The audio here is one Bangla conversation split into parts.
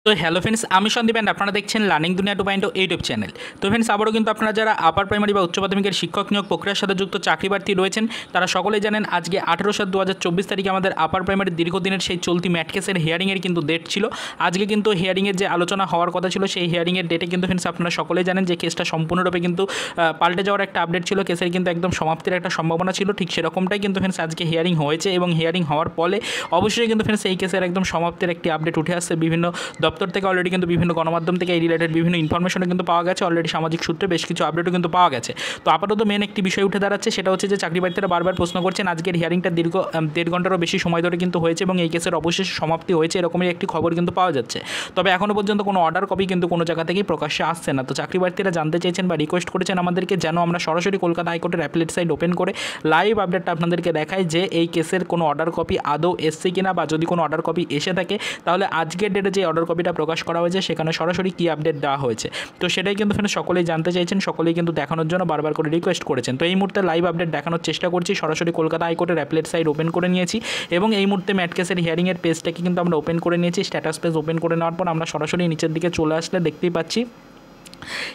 তো হ্যালো ফ্রেন্ডস, আমি সন্দীপ অ্যান্ড আপনারা দেখছেন লার্নিং দুনিয়া 2.0 ইউটিউব চ্যানেল। তো ফ্রেন্ডস, আবারও কিন্তু আপনারা যারা আপার প্রাইমারি বা উচ্চ মাধ্যমিকের শিক্ষক নিয়োগ প্রক্রিয়ার সাথে যুক্ত চাকরি প্রার্থী রয়েছেন, তারা সকলেই জানেন আজকে 18/7/2024 তারিখে আমাদের আপার প্রাইমারির দীর্ঘদিনের সেই চলতি ম্যাট কেসের হিয়ারিংয়ের কিন্তু ডেট ছিল। আজকে কিন্তু হিয়ারিংয়ের যে আলোচনা হওয়ার কথা ছিল, সেই হিয়ারিংয়ের ডেটে কিন্তু ফ্রেন্ডস আপনারা সকলেই জানেন যে কেসটা সম্পূর্ণরূপে কিন্তু পাল্টে যাওয়ার একটা আপডেট ছিল। কেসের কিন্তু একদম সমাপ্তির একটা সম্ভাবনা ছিল, ঠিক সেরকমটাই কিন্তু ফ্রেন্ডস আজকে হিয়ারিং হয়েছে এবং হিয়ারিং হওয়ার ফলে অবশ্যই কিন্তু ফ্রেন্ডস এই কেসের একদম সমাপ্তির একটি আপডেট উঠে আসছে। বিভিন্ন দপ্তর থেকে অলরেডি কিন্তু বিভিন্ন গণমাধ্যম থেকে এই রিলেটেড বিভিন্ন ইনফরমেশনও কিন্তু পাওয়া গেছে, অলরেডি সামাজিক সূত্রে বেশ কিছু আপডেটও কিন্তু পাওয়া গেছে। তো আপাতত মেন একটি বিষয় উঠে দাঁড়াচ্ছে, সেটা হচ্ছে যে চাকরি প্রার্থীরা বারবার প্রশ্ন করছেন আজকের হিয়ারিংটা দীর্ঘ 1.5 ঘন্টারও বেশি সময় ধরে কিন্তু হয়েছে এবং এই কেসের অবশেষে সমাপ্তি হয়েছে, এরকমই একটি খবর কিন্তু পাওয়া যাচ্ছে। তবে এখনও পর্যন্ত কোনো অর্ডার কপি কিন্তু কোনো জায়গা থেকেই প্রকাশ্যে আসছে না। তো চাকরি প্রার্থীরা জানতে চেয়েছেন বা রিকোয়েস্ট করেছেন আমাদেরকে যেন আমরা সরাসরি কলকাতা হাইকোর্টের অ্যাপিলেট সাইট ওপেন করে লাইভ আপডেটটা আপনাদেরকে দেখাই যে এই কেসের কোনো অর্ডার কপি আদৌ এসছে কিনা, বা যদি কোনো অর্ডার কপি এসে থাকে তাহলে আজকের ডেটে যে অর্ডার কপিটা প্রকাশ করা হয়েছে সেখানে সরাসরি কী আপডেট দেওয়া হয়েছে। তো সেটাই কিন্তু ফ্রেন্ডস সকলেই জানতে চাইছেন, সকলেই কিন্তু দেখানোর জন্য বারবার করে রিকোয়েস্ট করেছেন। তো এই মুহূর্তে লাইভ আপডেট দেখানোর চেষ্টা করছি, সরাসরি কলকাতা হাইকোর্টের অ্যাপিলেট সাইট ওপেন করে নিয়েছি এবং এই মুহূর্তে ম্যাট কেসের হিয়ারিংয়ের পেজটাকে কিন্তু আমরা ওপেন করে নিয়েছি। স্ট্যাটাস পেজ ওপেন করে নেওয়ার পর আমরা সরাসরি নিচের দিকে চলে আসলে দেখতেই পাচ্ছি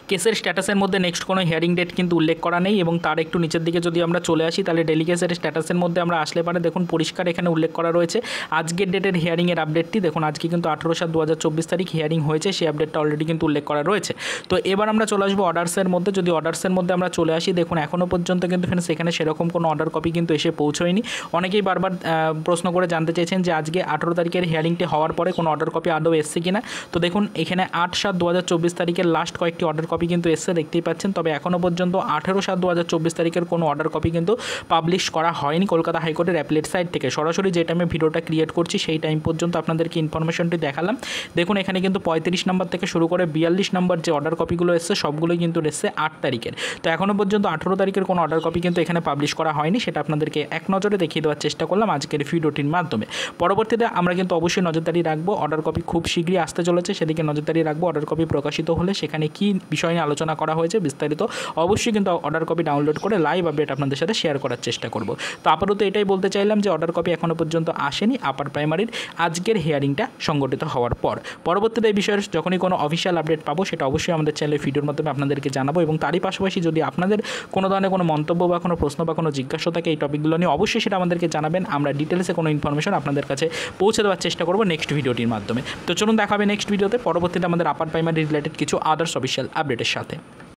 কেসের স্ট্যাটাসের মধ্যে নেক্সট কোনো হিয়ারিং ডেট কিন্তু উল্লেখ করা নেই এবং তার একটু নিচের দিকে যদি আমরা চলে আসি তাহলে ডেলি কেসের স্ট্যাটাসের মধ্যে আমরা আসলে পারে দেখুন পরিষ্কার এখানে উল্লেখ করা রয়েছে আজকের ডেটের হিয়ারিংয়ের আপডেটটি। দেখুন আজকে কিন্তু 18/7/2024 তারিখ হিয়ারিং হয়েছে, সেই আপডেটটা অলরেডি কিন্তু উল্লেখ করা রয়েছে। তো এবার আমরা চলে আসবো অর্ডার্সের মধ্যে। যদি অর্ডার্সের মধ্যে আমরা চলে আসি, দেখুন এখনও পর্যন্ত কিন্তু ফ্রেন্ডস এখানে সেরকম কোনো অর্ডার কপি কিন্তু এসে পৌঁছয়নি। অনেকেই বারবার প্রশ্ন করে জানতে চেয়েছেন যে আজকে 18 তারিখের হিয়ারিংটি হওয়ার পরে কোনো অর্ডার কপি আদৌ এসছে কিনা। তো দেখুন এখানে 8/7/2024 তারিখের লাস্ট কয়েকটি অর্ডার কপি কিন্তু এসে দেখতেই পাচ্ছেন, তবে এখনও পর্যন্ত 18/7/2024 তারিখের কোনো অর্ডার কপি কিন্তু পাবলিশ করা হয়নি কলকাতা হাইকোর্টের অ্যাপিলেট সাইট থেকে। সরাসরি যে টাইমে ভিডিওটা ক্রিয়েট করছি সেই টাইম পর্যন্ত আপনাদেরকে ইনফরমেশনটি দেখালাম। দেখুন এখানে কিন্তু 35 নম্বর থেকে শুরু করে 42 নম্বর যে অর্ডার কপিগুলো এসছে সবগুলোই কিন্তু এসছে 8 তারিখের। তো এখনও পর্যন্ত 18 তারিখের কোনো অর্ডার কপি কিন্তু এখানে পাবলিশ করা হয়নি, সেটা আপনাদেরকে এক নজরে দেখিয়ে দেওয়ার চেষ্টা করলাম আজকের ভিডিওটির মাধ্যমে। পরবর্তীতে আমরা কিন্তু অবশ্যই নজরদারি রাখবো, অর্ডার কপি খুব শীঘ্রই আসতে চলেছে, সেদিকে নজরদারি রাখবো। অর্ডার কপি প্রকাশিত হলে সেখানে কী বিষয় নিয়ে আলোচনা করা হয়েছে বিস্তারিত অবশ্যই কিন্তু অর্ডার কপি ডাউনলোড করে লাইভ আপডেট আপনাদের সাথে শেয়ার করার চেষ্টা করব। তো আপাতত এটাই বলতে চাইলাম যে অর্ডার কপি এখনও পর্যন্ত আসেনি আপার প্রাইমারির আজকের হিয়ারিংটা সংগঠিত হওয়ার পর। পরবর্তীতে এই বিষয়ের যখনই কোনো অফিসিয়াল আপডেট পাবো সেটা অবশ্যই আমাদের চ্যানেলের ভিডিওর মাধ্যমে আপনাদেরকে জানাবো এবং তারই পাশাপাশি যদি আপনাদের কোনো ধরনের কোনো মন্তব্য বা কোনো প্রশ্ন বা কোনো জিজ্ঞাসা থাকে এই টপিকগুলো নিয়ে অবশ্যই সেটা আমাদেরকে জানাবেন। আমরা ডিটেলসে কোনো ইনফরমেশন আপনাদের কাছে পৌঁছে দেওয়ার চেষ্টা করবো নেক্সট ভিডিওটির মাধ্যমে। তো চলুন দেখা হবে নেক্সট ভিডিওতে, পরবর্তীতে আমাদের আপার প্রাইমারি রিলেটেড কিছু আদার্স অফিসিয়াল আপডেটের সাথে।